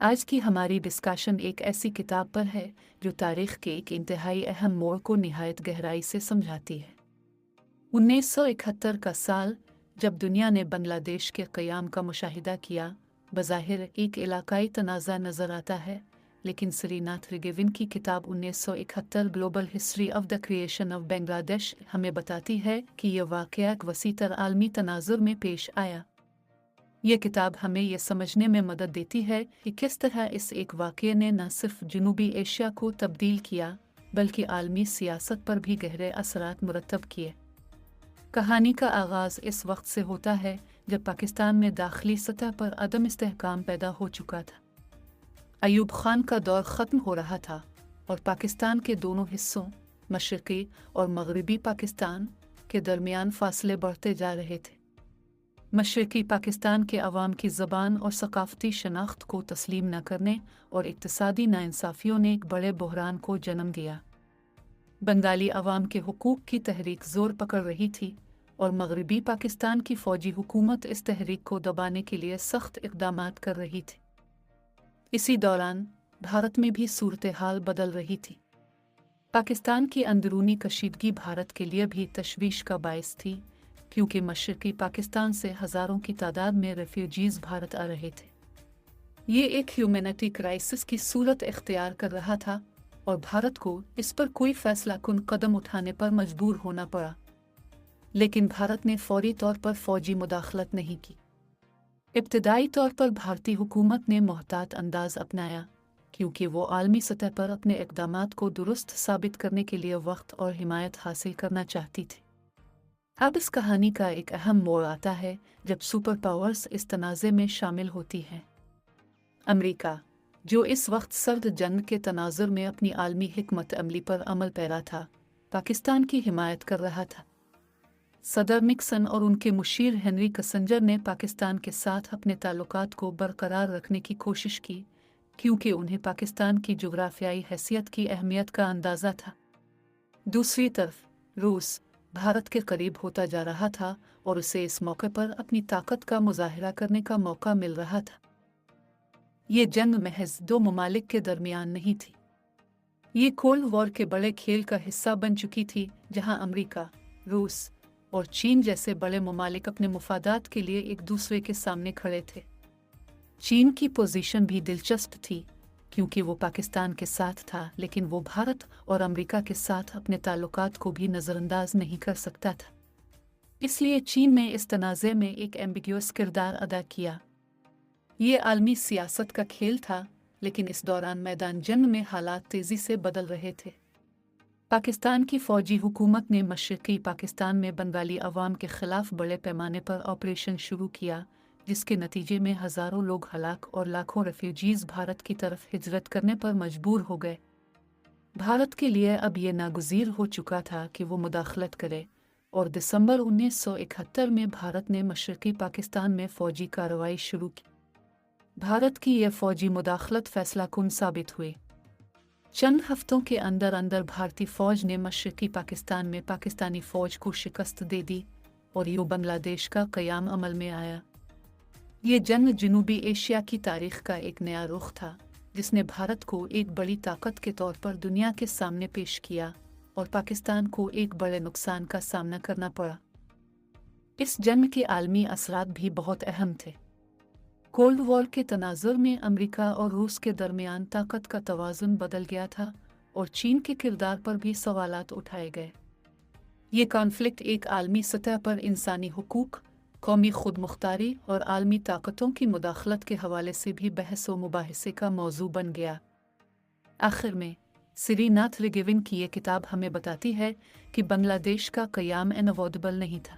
आज की हमारी डिस्कशन एक ऐसी किताब पर है जो तारीख के एक इंतहाई अहम मोड़ को निहायत गहराई से समझाती है। 1971 का साल, जब दुनिया ने बांग्लादेश के क़याम का मुशाहिदा किया, बज़ाहिर एक इलाकाई तनाज़ा नज़र आता है, लेकिन श्रीनाथ रिगेविन की किताब 1971 global history of the creation of Bangladesh हमें बताती है कि यह वाक़या एक वसीतर आलमी तनाज़ुर में पेश आया। ये किताब हमें यह समझने में मदद देती है कि किस तरह इस एक वाक़ये ने न सिर्फ जनूबी एशिया को तब्दील किया, बल्कि आलमी सियासत पर भी गहरे असरात मुरतब किए। कहानी का आगाज़ इस वक्त से होता है जब पाकिस्तान में दाखिली सतह पर अदम इस्तेहकाम पैदा हो चुका था। अयूब खान का दौर ख़त्म हो रहा था और पाकिस्तान के दोनों हिस्सों, मशरक़ी और मगरबी पाकिस्तान के दरमियान फासले बढ़ते जा रहे थे। मशरक़ी पाकिस्तान के अवाम की ज़बान और सकाफ़ती शनाख्त को तस्लीम न करने और इक़्तिसादी नाइंसाफ़ियों ने एक बड़े बहरान को जन्म दिया। बंगाली अवाम के हुकूक़ की तहरीक ज़ोर पकड़ रही थी और मगरबी पाकिस्तान की फ़ौजी हुकूमत इस तहरीक को दबाने के लिए सख्त इक़दामात कर रही थी। इसी दौरान भारत में भी सूरत हाल बदल रही थी। पाकिस्तान की अंदरूनी कशीदगी भारत के लिए भी तशवीश का बायस थी, क्योंकि मशरक़ी पाकिस्तान से हज़ारों की तादाद में रेफ्यूजीज़ भारत आ रहे थे। ये एक ह्यूमैनिटी क्राइसिस की सूरत इख्तियार कर रहा था और भारत को इस पर कोई फ़ैसला कुन कदम उठाने पर मजबूर होना पड़ा। लेकिन भारत ने फ़ौरी तौर पर फ़ौजी मुदाखलत नहीं की। इब्तदाई तौर पर भारतीय हुकूमत ने मोहतात अंदाज़ अपनाया, क्योंकि वो आलमी सतह पर अपने इक़दामात को दुरुस्त साबित करने के लिए वक्त और हिमायत हासिल करना चाहती थी। अब इस कहानी का एक अहम मोड़ आता है जब सुपर पावर्स इस तनाज़े में शामिल होती हैं। अमेरिका, जो इस वक्त सर्द जंग के तनाज़ुर में अपनी आलमी हिकमत अमली पर अमल पैरा था, पाकिस्तान की हिमायत कर रहा था। सदर निक्सन और उनके मुशीर हेनरी किसिंजर ने पाकिस्तान के साथ अपने ताल्लुकात को बरकरार रखने की कोशिश की, क्योंकि उन्हें पाकिस्तान की जुग़राफ़ियाई हैसियत की अहमियत का अंदाज़ा था। दूसरी तरफ रूस भारत के करीब होता जा रहा था और उसे इस मौके पर अपनी ताकत का मुज़ाहिरा करने का मौका मिल रहा था। ये जंग महज दो ममालिक के दरमियान नहीं थी। ये कोल्ड वॉर के बड़े खेल का हिस्सा बन चुकी थी, जहां अमेरिका, रूस और चीन जैसे बड़े ममालिक अपने मुफादात के लिए एक दूसरे के सामने खड़े थे। चीन की पोजीशन भी दिलचस्प थी, क्योंकि वो पाकिस्तान के साथ था, लेकिन वो भारत और अमेरिका के साथ अपने ताल्लुकात को भी नज़रअंदाज नहीं कर सकता था। इसलिए चीन ने इस तनाज़े में एक एम्बिग्यूअस किरदार अदा किया। ये आलमी सियासत का खेल था, लेकिन इस दौरान मैदान जंग में हालात तेज़ी से बदल रहे थे। पाकिस्तान की फ़ौजी हुकूमत ने मशरक़ी पाकिस्तान में बंगाली अवाम के ख़िलाफ़ बड़े पैमाने पर ऑपरेशन शुरू किया, जिसके नतीजे में हज़ारों लोग हलाक और लाखों रेफ्यूजीज़ भारत की तरफ हिजरत करने पर मजबूर हो गए। भारत के लिए अब ये नागुज़ीर हो चुका था कि वो मुदाखलत करे, और दिसंबर 1971 में भारत ने मशरक़ी पाकिस्तान में फ़ौजी कार्रवाई शुरू की। भारत की यह फ़ौजी मुदाखलत फ़ैसला कुन साबित हुई। चंद हफ्तों के अंदर अंदर भारतीय फ़ौज ने मशरक़ी पाकिस्तान में पाकिस्तानी फ़ौज को शिकस्त दे दी और यूं बांग्लादेश का क़याम अमल में आया। ये जंग जनूबी एशिया की तारीख़ का एक नया रुख था, जिसने भारत को एक बड़ी ताकत के तौर पर दुनिया के सामने पेश किया और पाकिस्तान को एक बड़े नुकसान का सामना करना पड़ा। इस जंग के आलमी असरात भी बहुत अहम थे। कोल्ड वॉर के तनाज़ुर में अमेरिका और रूस के दरमियान ताकत का तवाज़ुन बदल गया था और चीन के किरदार पर भी सवालात उठाए गए। ये कॉन्फ्लिक्ट एक आलमी सतह पर इंसानी हुकूक, कौमी खुद मुख्तारी और आलमी ताकतों की मुदाखलत के हवाले से भी बहस व मुबाहिसे का मौजू बन गया। आखिर में श्रीनाथ रिगेविन की ये किताब हमें बताती है कि बांग्लादेश का क़याम अनअवॉइडेबल नहीं था।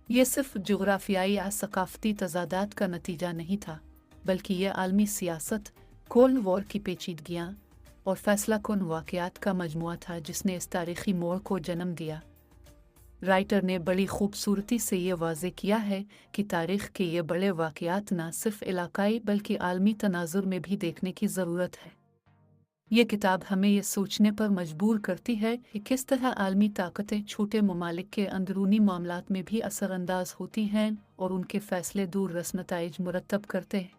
ये सिर्फ जुग़राफ़ियाई या सकाफ़ती तज़ादात का नतीजा नहीं था, बल्कि यह आलमी सियासत, कोल्ड वॉर की पेचीदगियाँ और फ़ैसला कुन वाक़यात का मजमुआ था जिसने इस तारीख़ी मोड़ को जन्म दिया। राइटर ने बड़ी खूबसूरती से ये वाज़े किया है कि तारीख़ के ये बड़े वाक़यात न सिर्फ इलाक़ाई बल्कि आलमी तनाज़ुर में भी देखने की ज़रूरत है। ये किताब हमें ये सोचने पर मजबूर करती है कि किस तरह आलमी ताकतें छोटे ममालिक के अंदरूनी मामलात में भी असरअंदाज होती हैं और उनके फ़ैसले दूर रस नताइज मुरतब करते हैं।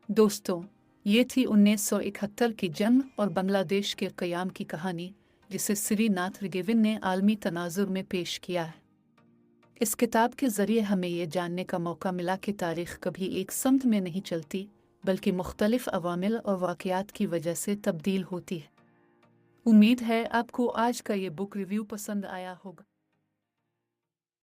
दोस्तों, یہ تھی 1971 کی جنگ اور بنگلہ دیش کے قیام کی کہانی، جسے سری ناتھ ریگیون نے عالمی تناظر میں پیش کیا ہے۔ اس کتاب کے ذریعے ہمیں یہ جاننے کا موقع ملا کہ تاریخ کبھی ایک سمت میں نہیں چلتی، بلکہ مختلف عوامل اور واقعات کی وجہ سے تبدیل ہوتی ہے۔ امید ہے آپ کو آج کا یہ بک ریویو پسند آیا ہوگا۔